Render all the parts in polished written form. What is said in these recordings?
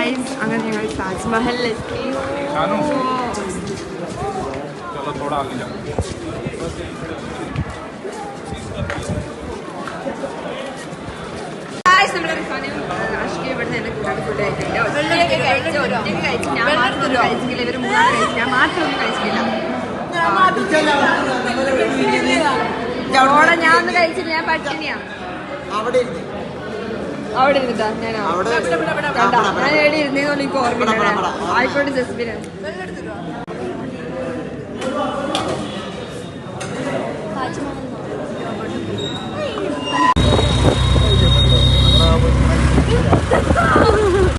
Guys അങ്ങനെ ഞങ്ങൾ താജ്മഹലിലെത്തി. ഇവിടുന്ന് എന്നെ കൂടാതെ ഫുഡ് കഴിക്കില്ല. ഒറ്റയ്ക്ക് കഴിച്ച് ഞാൻ മാത്രം കഴിച്ചില്ല. ഇവർ മൂന്നാൾ കഴിച്ചു, ഞാൻ മാത്രമൊന്നും കഴിച്ചില്ല. ഞാൻ ഒന്നും കഴിച്ചില്ല, ഞാൻ പട്ടിണിയാണ്. അവിടെ ഇരുന്നിട്ടാ ഞാൻ എവിടെ ഇരുന്നേന്ന് എനിക്ക് ഓർമ്മയില്ല. ആയിക്കോട്ടെ ജസ്ബിന്.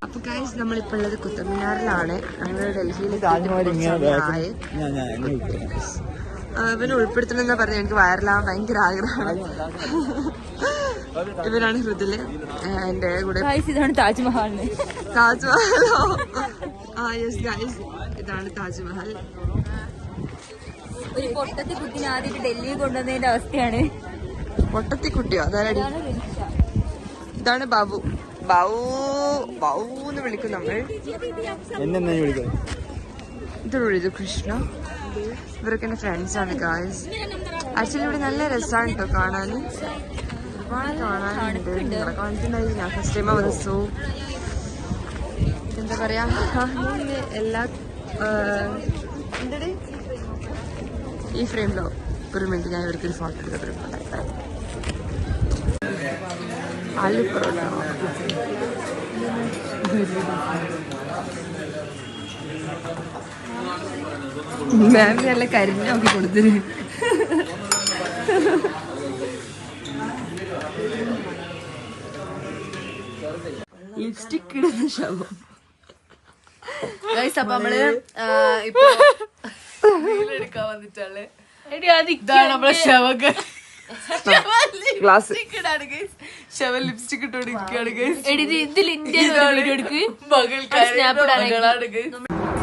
അപ്പൊ ഗൈസ് നമ്മളിപ്പോ ഉള്ളത് കുത്തബ്മിനാറിലാണ്. ഞങ്ങൾ ഡൽഹിയിൽ ഇവനെ ഉൾപ്പെടുത്തണമെന്നാ പറഞ്ഞത്. എനിക്ക് വൈറലാവാൻ ഭയങ്കര ആഗ്രഹമാണ്. ഇവരാണ് ഹൃദല്, എന്റെ കൂടെ. ഇതാണ് താജ്മഹൽ. താജ്മഹലോ? ആ യെസ് ഗൈസ്, ഇതാണ് താജ്മഹൽ. ഒരു പൊട്ടത്തി കുട്ടിനെ ആദ്യമായിട്ട് ഡൽഹിയിൽ കൊണ്ടുവന്നതിന്റെ അവസ്ഥയാണ്. പൊട്ടത്തി കുട്ടിയോ? അതാരടി? ഇതാണ് ബാബു. ബാവു ബാവൂന്ന് വിളിക്കും നമ്മൾ. ഇത് കൃഷ്ണ. ഇവരൊക്കെ എന്റെ ഫ്രണ്ട്സ് ആണ് ഗൈസ്. ആക്ച്വലി ഇവിടെ നല്ല രസമാണ് കേട്ടോ കാണാൻ. ഒരുപാട് കാണാനുണ്ട്. നിങ്ങളെ കാണിച്ചിട്ടുണ്ടായി. ഞാൻ ഫസ്റ്റ് ടൈം വന്നു. സോ എന്താ പറയാ, എല്ലാ എന്താ ഈ ഫ്രെയിമിലോ ഒരു മിനിറ്റ് ഞാൻ ഇവർക്കൊരു ഫോട്ടോ എടുത്തിട്ടുണ്ട്. ആലു പൊറോട്ട മാം നല്ല കരിഞ്ഞൊക്കെ കൊടുത്തിട്ട്. ലിപ്സ്റ്റിക് ഇടുന്ന ശവം. അപ്പൊ നമ്മള് ഇപ്പൊ എടുക്കാൻ വന്നിട്ടാണ്. നമ്മളെ ശവക്ക് ശവ ലിപ്സ്റ്റിക് ഇട്ടോണ്ടിരിക്കുകയാണ്.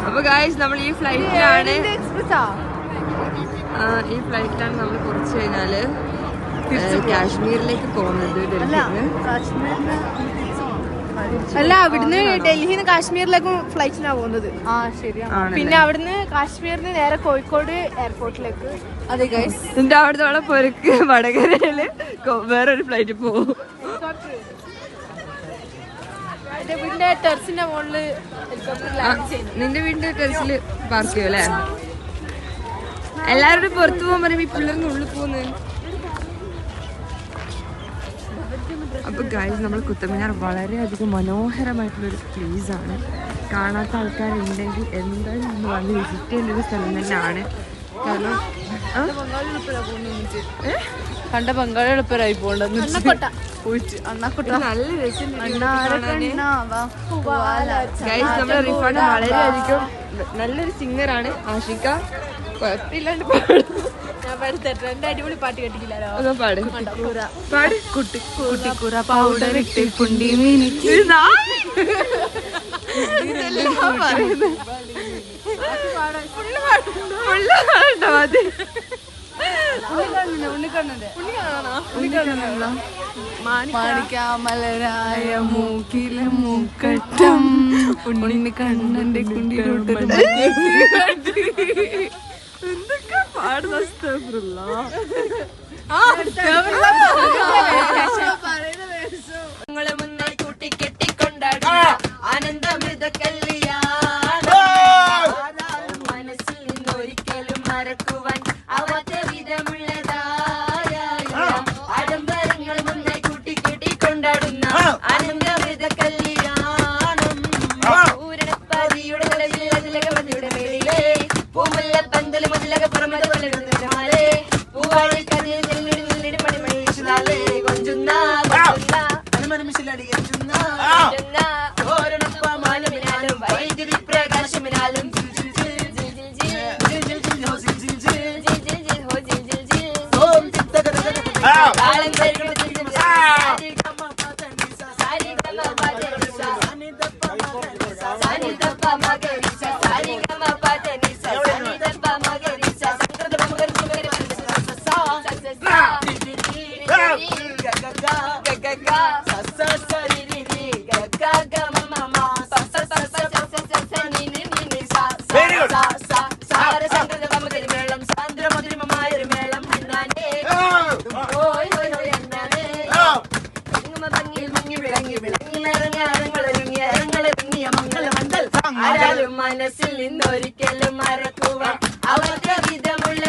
അപ്പൊ ഗായ്സ് നമ്മൾ ഈ ഫ്ലൈറ്റിലാണ് നമ്മൾ കുറച്ച് കഴിഞ്ഞാല് കാശ്മീരിലേക്ക് പോകുന്നത്. അല്ല, അവിടുന്ന് ഡൽഹിന്ന് കാശ്മീരിലേക്കും ഫ്ലൈറ്റിനാ പോകുന്നത്. പിന്നെ അവിടുന്ന് കാശ്മീരിന് നേരെ കോഴിക്കോട് എയർപോർട്ടിലേക്ക്. അതെ ഗൈസ്, എന്നിട്ട് അവിടുത്തെ പൊരക്ക് വടകരയില് വേറൊരു ഫ്ലൈറ്റ് പോകും. വീടിന്റെ ടെറസിന്റെ മുകളില് നിന്റെ വീടിന്റെ ടെറസില് പാർക്ക് ചെയ്യും അല്ലേ? എല്ലാവരോടും പുറത്തു പോകാൻ പറയുമ്പോ ഈ പിള്ളേർന്ന് ഉള്ളിൽ പോകുന്നത്. അപ്പൊ ഗൈസ് നമ്മൾ കുത്തബ്മിനാർ വളരെയധികം മനോഹരമായിട്ടുള്ളൊരു പ്ലേസ് ആണ്. കാണാത്ത ആൾക്കാരുണ്ടെങ്കിൽ എന്തായാലും നമ്മൾ വന്ന് വിസിറ്റ് ചെയ്യേണ്ട ഒരു സ്ഥലം തന്നെയാണ്. കാരണം കണ്ട ബംഗാളി എളുപ്പരായി പോകേണ്ടത്. നല്ല രസം. ഗൈസ് നമ്മുടെ റിഫാണ്ട് വളരെയധികം നല്ലൊരു സിംഗറാണ്. ആഷിക കുഴപ്പമില്ലാണ്ട് എന്റെ അടിപൊളി പാട്ട് കേട്ടിട്ടില്ലല്ലോ. പാട് പാട്. കുട്ടിക്കൂറ പൗഡർ ഇട്ട് കുണ്ടി മീനിട്ട് മാണിക്കാമലരായ മൂക്കിലെ മൂക്കട്ടം ഉണ്ണി കണ്ണന്റെ കുണ്ടിലോട്ട് എന്തൊക്കെ പാടുന്ന മുന്നേ കൂട്ടി കെട്ടിക്കൊണ്ടാടുന്ന ആനന്ദമൃത കല്യാണം മനസ്സിൽ നിന്നൊരിക്കലും മറക്കുവാൻ ആവാത്ത വിധമുള്ളതായ ആഡംബരങ്ങൾ മുന്നേ കൂട്ടി കെട്ടിക്കൊണ്ടാടുന്ന ആനന്ദമൃത കല്യാണം. പൂരണപ്പാതിയുടെ അതിലകവതിയുടെ മേളിലെ പൂമുല്ല പന്തല് മുതലക പുറമത് മാലേ പൂവാഴി കതിൽ നെല്ലിടി മണിമണി വിശുദാലേ കൊഞ്ചുന്ന ഓരണപ്പമാലമിനാലും വൈദ്യുതി പ്രകാശമിനാലും മങ്ങിൽ മുങ്ങി വിളങ്ങി വിളങ്ങി ഇറങ്ങിയ മംഗളമംഗൾ ആരാലും മനസ്സിൽ നിന്നൊരിക്കലും മറക്കുവാൻ അവർക്ക് വിധമുള്ള